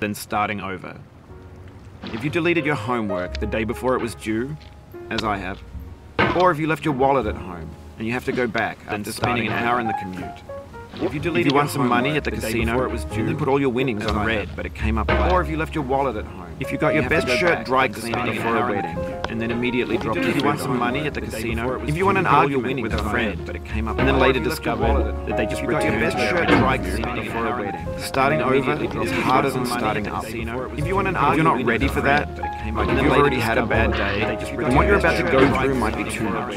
than starting over. If you deleted your homework the day before it was due, as I have, or if you left your wallet at home and you have to go back after spending an hour in the commute. If you won some money at the casino, it was due, you put all your winnings on red, but it came up black. Or if you left your wallet at home. If you got your best shirt dry cleaned before a wedding, and then immediately dropped it. If you won some money at the casino, if you won an argument with a friend, but it came up, and then later discovered that they just ripped your best shirt dry cleaned before a wedding. Starting over is harder than starting up. If you want an argument, if you're not ready for that, and you've already had a bad day, then what you're about to go through might be too much.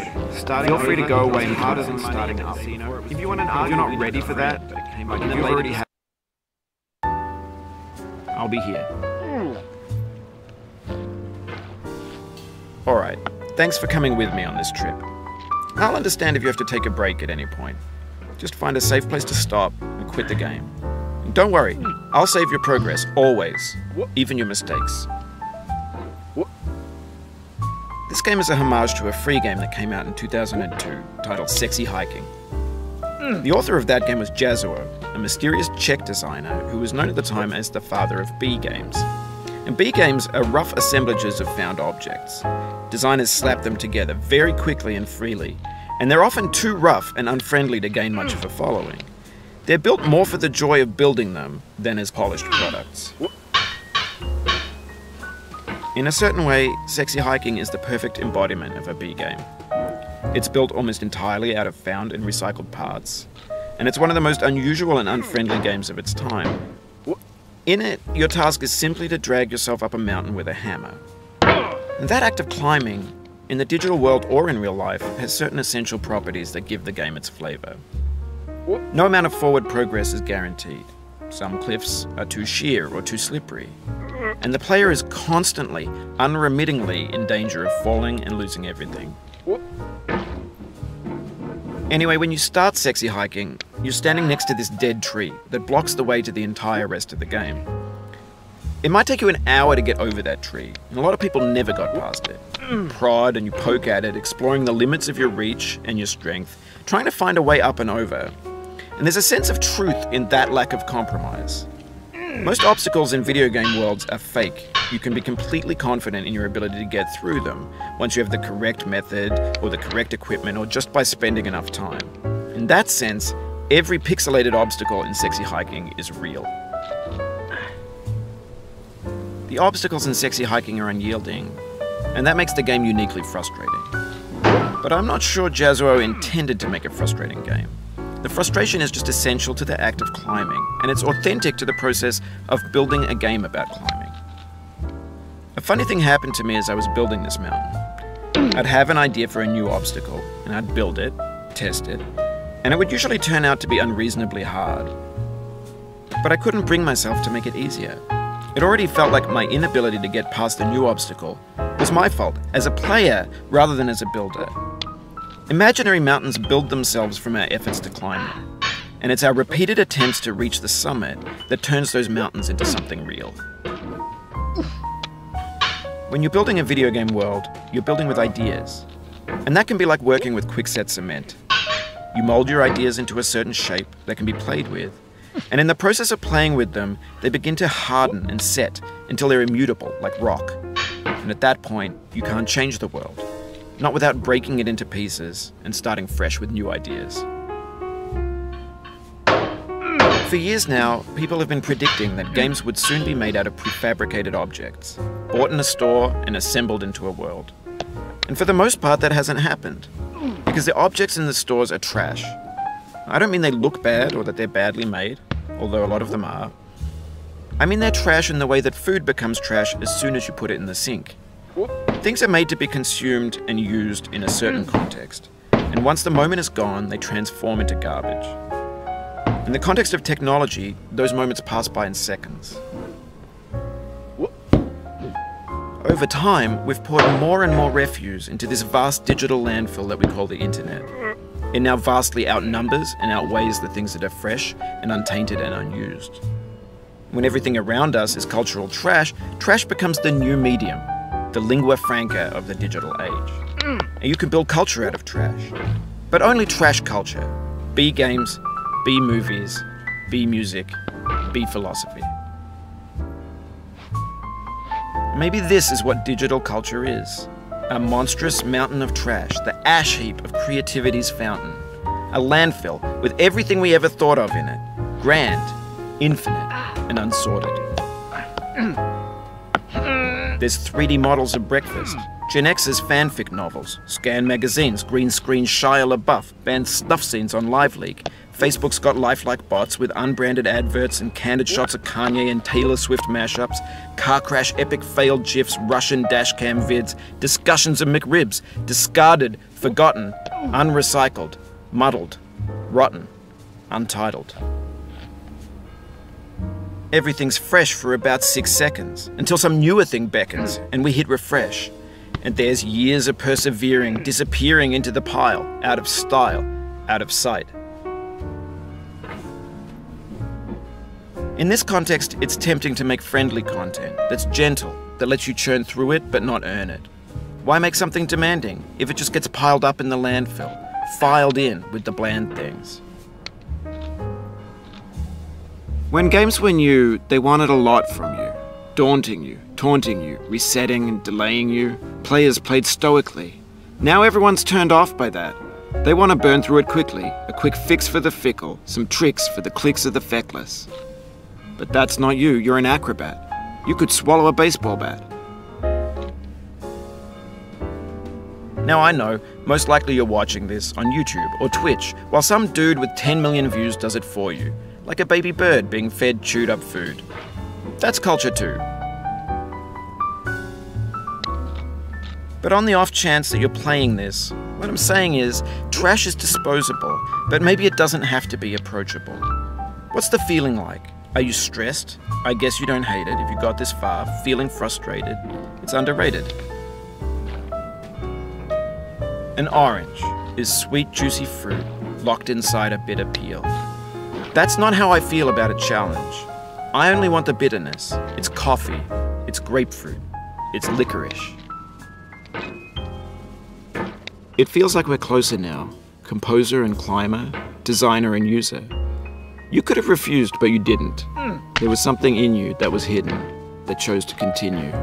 Feel free to go away and harder than starting up. If you want an argument, if you're not ready for that, and you've already had, I'll be here. Alright, thanks for coming with me on this trip. I'll understand if you have to take a break at any point. Just find a safe place to stop and quit the game. And don't worry, I'll save your progress, always, even your mistakes. This game is a homage to a free game that came out in 2002, titled Sexy Hiking. The author of that game was Jazuo, a mysterious Czech designer who was known at the time as the father of B games. And B games are rough assemblages of found objects. Designers slap them together very quickly and freely, and they're often too rough and unfriendly to gain much of a following. They're built more for the joy of building them than as polished products. In a certain way, Sexy Hiking is the perfect embodiment of a B game. It's built almost entirely out of found and recycled parts, and it's one of the most unusual and unfriendly games of its time. In it, your task is simply to drag yourself up a mountain with a hammer. And that act of climbing, in the digital world or in real life, has certain essential properties that give the game its flavor. No amount of forward progress is guaranteed. Some cliffs are too sheer or too slippery. And the player is constantly, unremittingly in danger of falling and losing everything. Anyway, when you start Sexy Hiking, you're standing next to this dead tree that blocks the way to the entire rest of the game. It might take you an hour to get over that tree, and a lot of people never got past it. Prod and you poke at it, exploring the limits of your reach and your strength, trying to find a way up and over. And there's a sense of truth in that lack of compromise. Most obstacles in video game worlds are fake. You can be completely confident in your ability to get through them once you have the correct method or the correct equipment or just by spending enough time. In that sense, every pixelated obstacle in Sexy Hiking is real. The obstacles in Sexy Hiking are unyielding, and that makes the game uniquely frustrating. But I'm not sure Jazuo intended to make a frustrating game. The frustration is just essential to the act of climbing, and it's authentic to the process of building a game about climbing. A funny thing happened to me as I was building this mountain. I'd have an idea for a new obstacle, and I'd build it, test it, and it would usually turn out to be unreasonably hard. But I couldn't bring myself to make it easier. It already felt like my inability to get past the new obstacle was my fault as a player rather than as a builder. Imaginary mountains build themselves from our efforts to climb them, and it's our repeated attempts to reach the summit that turns those mountains into something real. When you're building a video game world, you're building with ideas, and that can be like working with quickset cement. You mold your ideas into a certain shape that can be played with, and in the process of playing with them, they begin to harden and set until they're immutable, like rock. And at that point, you can't change the world. Not without breaking it into pieces and starting fresh with new ideas. For years now, people have been predicting that games would soon be made out of prefabricated objects, bought in a store and assembled into a world. And for the most part, that hasn't happened, because the objects in the stores are trash. I don't mean they look bad or that they're badly made, although a lot of them are. I mean they're trash in the way that food becomes trash as soon as you put it in the sink. Things are made to be consumed and used in a certain context, and once the moment is gone, they transform into garbage. In the context of technology, those moments pass by in seconds. Over time, we've poured more and more refuse into this vast digital landfill that we call the internet. It now vastly outnumbers and outweighs the things that are fresh and untainted and unused. When everything around us is cultural trash, trash becomes the new medium, the lingua franca of the digital age. And you can build culture out of trash. But only trash culture. B games, B movies, B music, B philosophy. Maybe this is what digital culture is. A monstrous mountain of trash, the ash heap of creativity's fountain. A landfill with everything we ever thought of in it. Grand, infinite, and unsorted. There's 3D models of breakfast, Gen X's fanfic novels, scan magazines, green screen Shia LaBeouf, banned snuff scenes on LiveLeak. Facebook's got lifelike bots with unbranded adverts and candid shots of Kanye and Taylor Swift mashups, car crash epic failed GIFs, Russian dashcam vids, discussions of McRibs, discarded, forgotten, unrecycled, muddled, rotten, untitled. Everything's fresh for about 6 seconds, until some newer thing beckons, and we hit refresh. And there's years of persevering, disappearing into the pile, out of style, out of sight. In this context, it's tempting to make friendly content that's gentle, that lets you churn through it but not earn it. Why make something demanding if it just gets piled up in the landfill, filed in with the bland things? When games were new, they wanted a lot from you. Daunting you, taunting you, resetting and delaying you. Players played stoically. Now everyone's turned off by that. They want to burn through it quickly, a quick fix for the fickle, some tricks for the clicks of the feckless. But that's not you, you're an acrobat. You could swallow a baseball bat. Now I know, most likely you're watching this on YouTube or Twitch, while some dude with 10 million views does it for you, like a baby bird being fed chewed up food. That's culture too. But on the off chance that you're playing this, what I'm saying is, trash is disposable, but maybe it doesn't have to be approachable. What's the feeling like? Are you stressed? I guess you don't hate it if you got this far, feeling frustrated. It's underrated. An orange is sweet, juicy fruit locked inside a bitter peel. That's not how I feel about a challenge. I only want the bitterness. It's coffee. It's grapefruit. It's licorice. It feels like we're closer now. Composer and climber, designer and user. You could have refused, but you didn't. There was something in you that was hidden, that chose to continue.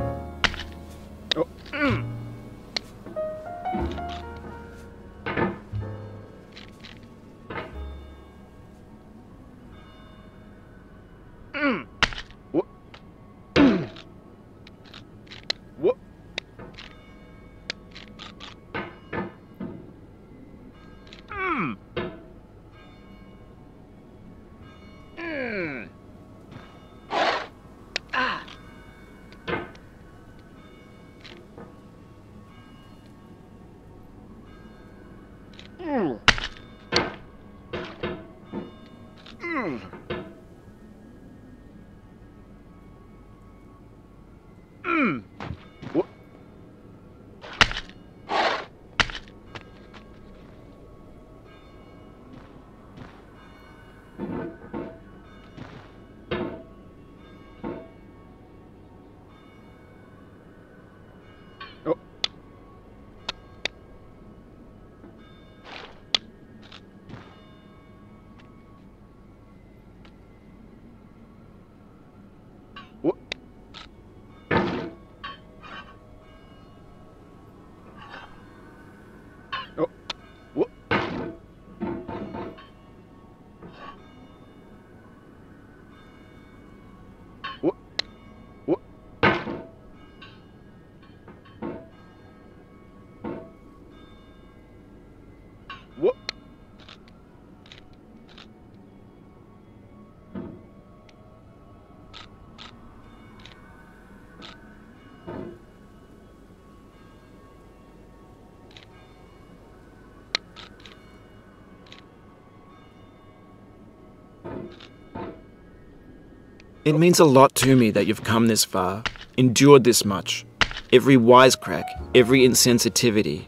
It means a lot to me that you've come this far, endured this much. Every wisecrack, every insensitivity,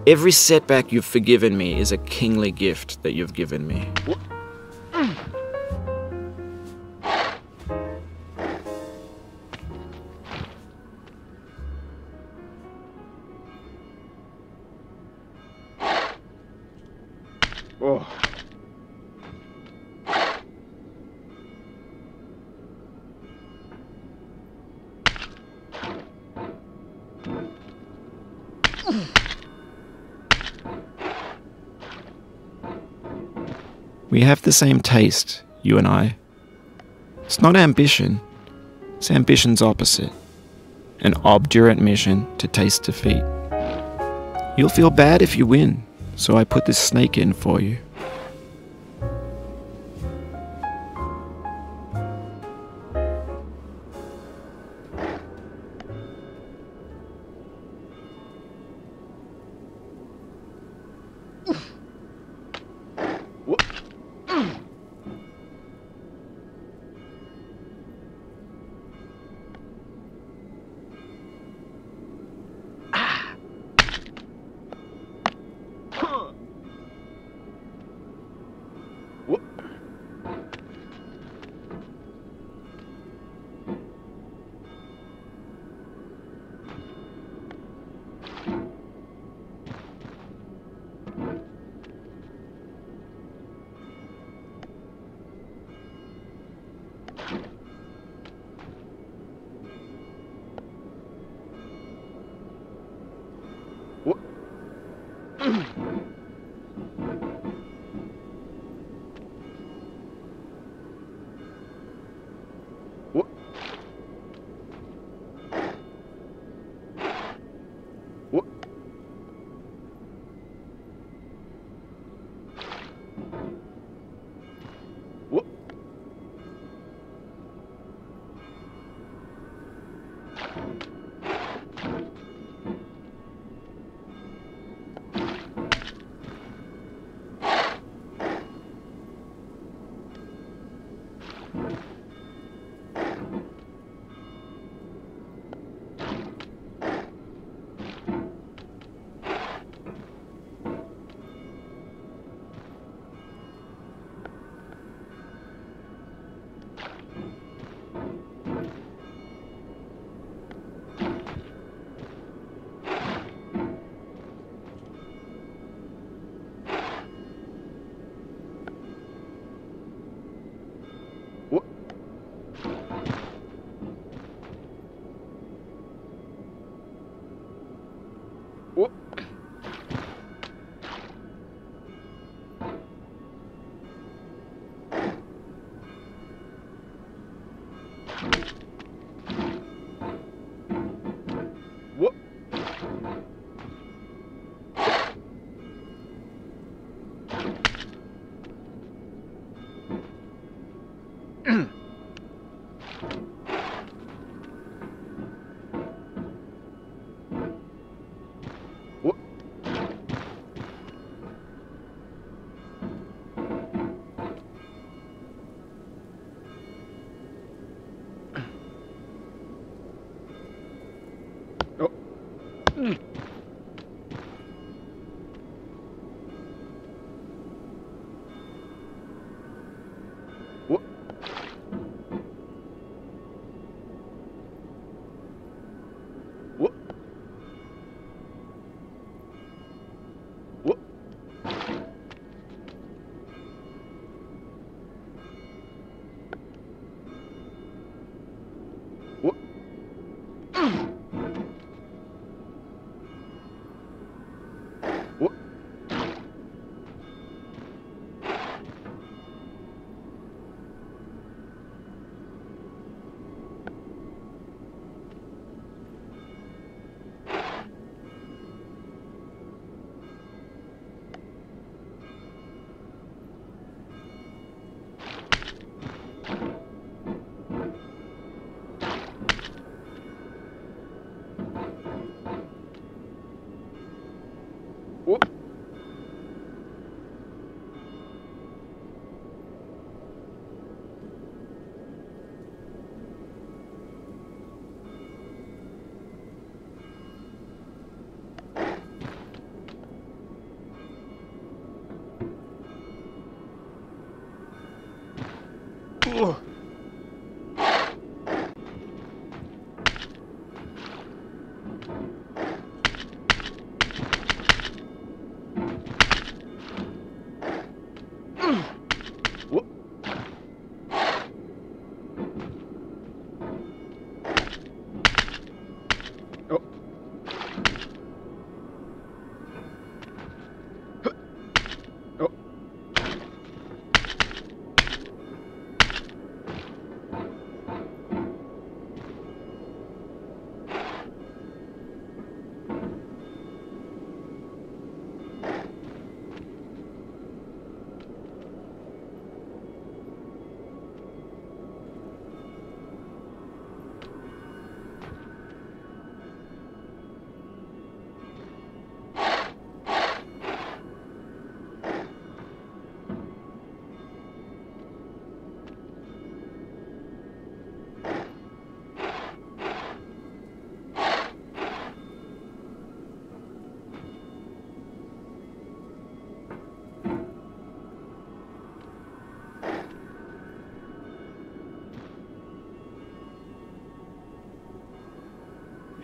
every setback you've forgiven me is a kingly gift that you've given me. Oh. We have the same taste, you and I. It's not ambition, it's ambition's opposite. An obdurate mission to taste defeat. You'll feel bad if you win, so I put this snake in for you.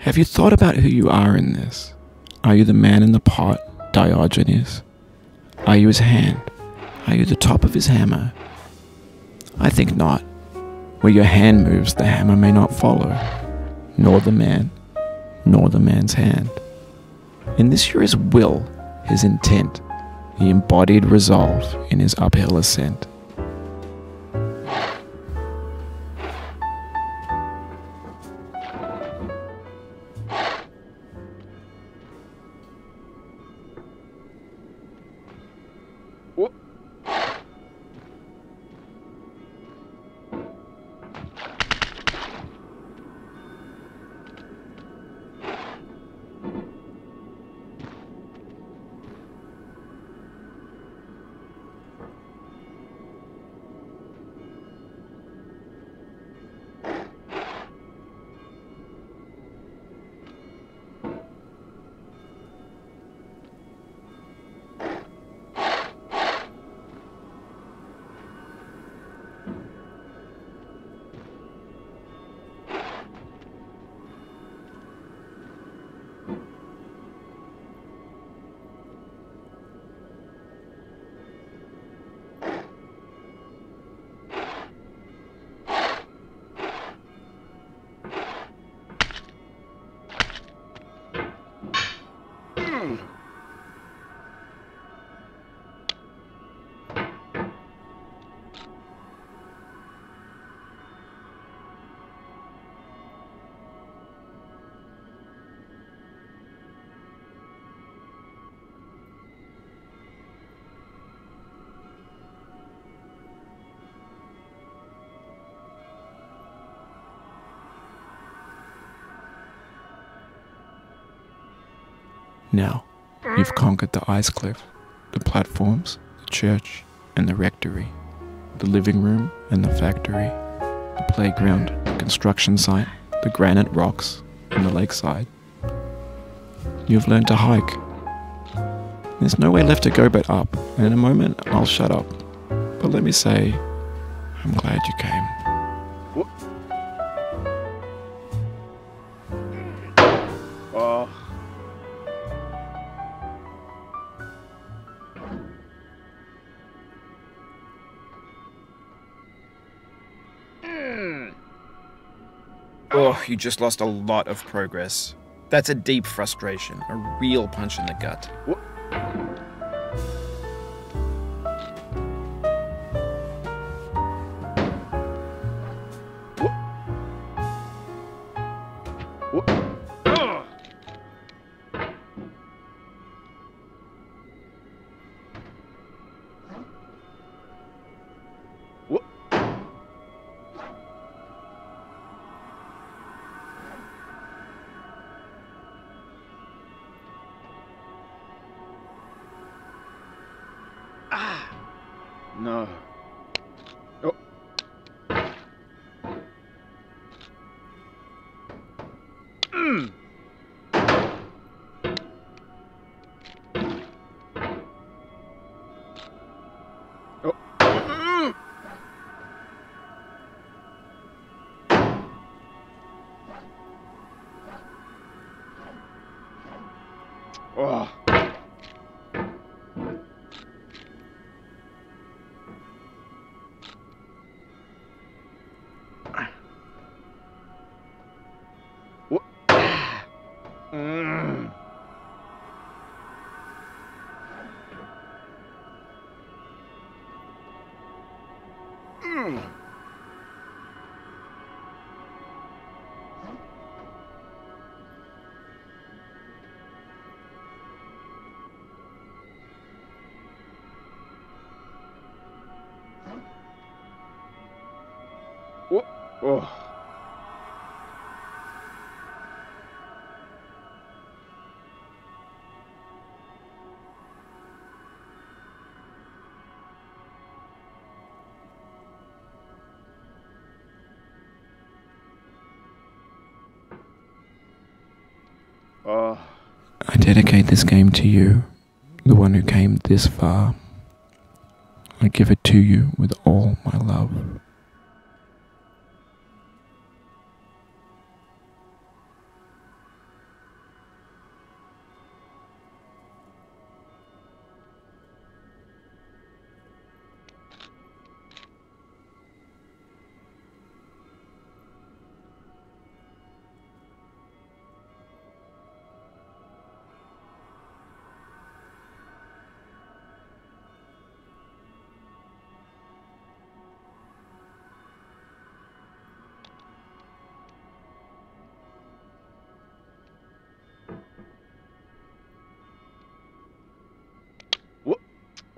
Have you thought about who you are in this? Are you the man in the pot, Diogenes? Are you his hand? Are you the top of his hammer? I think not. Where your hand moves, the hammer may not follow, nor the man, nor the man's hand. In this you're his will, his intent, the embodied resolve in his uphill ascent. Now, you've conquered the ice cliff, the platforms, the church, and the rectory, the living room and the factory, the playground, the construction site, the granite rocks, and the lakeside. You've learned to hike. There's no way left to go but up, and in a moment I'll shut up. But let me say, I'm glad you came. Oh, you just lost a lot of progress. That's a deep frustration, a real punch in the gut. No. Oh. Oh. Oh. Oh. I dedicate this game to you, the one who came this far. I give it to you with all my love.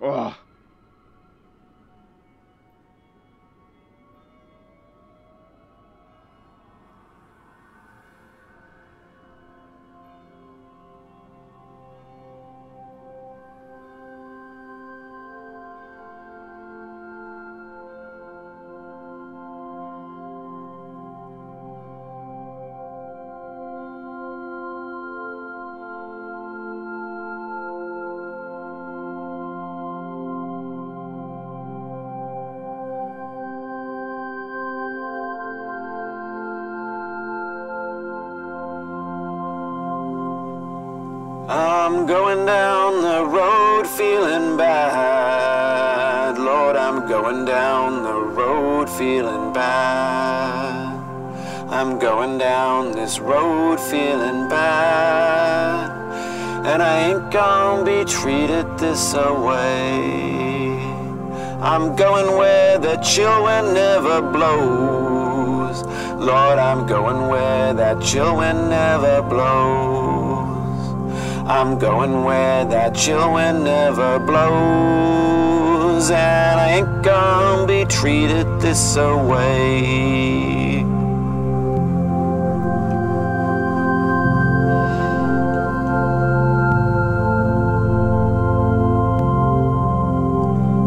Oh. I'm going down the road feeling bad. Lord, I'm going down the road feeling bad. I'm going down this road feeling bad. And I ain't gonna be treated this away. I'm going where the chill wind never blows. Lord, I'm going where that chill wind never blows. I'm going where that chill wind never blows, and I ain't gonna be treated this away.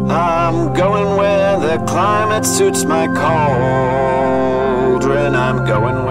I'm going where the climate suits my cauldron. I'm going